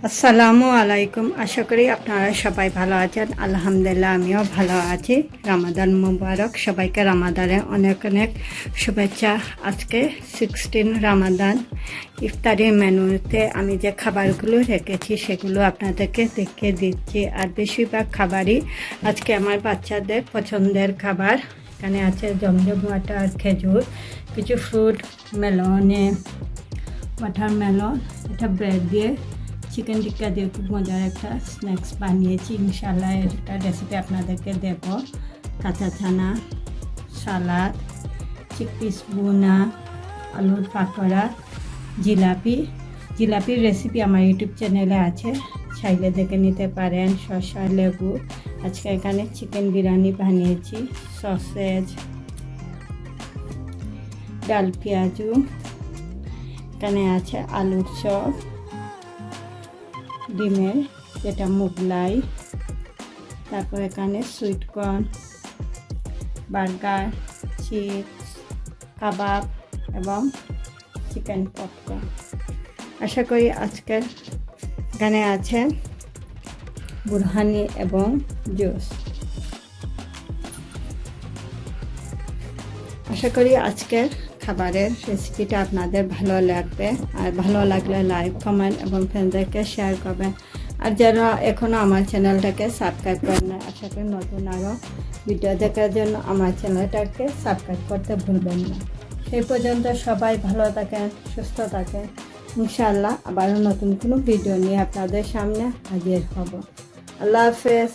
আসসালামু আলাইকুম। আশা করি আপনারা সবাই ভালো আছেন। আলহামদুলিল্লাহ আমিও ভালো আছি। রামাদান মুবারক, সবাইকে রামাদানে অনেক অনেক শুভেচ্ছা। আজকে 16 রামাদান ইফতারি মেনুতে আমি যে খাবারগুলো রেখেছি সেগুলো আপনাদেরকে দেখিয়ে দিচ্ছি। আর বেশিরভাগ খাবারই আজকে আমার বাচ্চাদের পছন্দের খাবার। এখানে আছে জমজম ওয়াটার, খেজুর, কিছু ফ্রুট, মেলনে, ওয়াটারমেলন, এটা ব্রেড দিয়ে চিকেন টিক্কা দিয়ে খুব মজার একটা স্ন্যাক্স বানিয়েছি। ইনশাল্লাহ একটা রেসিপি আপনাদেরকে দেব। কাঁচা ছানা, সালাদ, চিকপিস বুনা, আলুর পাকোড়া, জিলাপির রেসিপি আমার ইউটিউব চ্যানেলে আছে, চাইলে দেখে নিতে পারেন। শসা, লেবু। আজকে এখানে চিকেন বিরিয়ানি বানিয়েছি, সসেজ, ডাল পেঁয়াজু, এখানে আছে আলুর চপ, ডিমের যেটা মোগলাই, তারপর এখানে সুইটকর্ন, বার্গার, চিপস, কাবাব এবং চিকেন পপকর্ন। আশা করি আজকের এখানে আছে বুরহানি এবং জুস। আশা করি আজকের খাবারের রেসিপিটা আপনাদের ভালো লাগবে। আর ভালো লাগলে লাইক, কমেন্ট এবং ফ্রেন্ডদেরকে শেয়ার করবেন। আর যারা এখনও আমার চ্যানেলটাকে সাবস্ক্রাইব করেন না, আশা করি নতুন আরও ভিডিও দেখার জন্য আমার চ্যানেলটাকে সাবস্ক্রাইব করতে ভুলবেন না। সেই পর্যন্ত সবাই ভালো থাকেন, সুস্থ থাকেন। ইনশাআল্লাহ আবারও নতুন কোনো ভিডিও নিয়ে আপনাদের সামনে হাজির হব। আল্লাহ হাফেজ।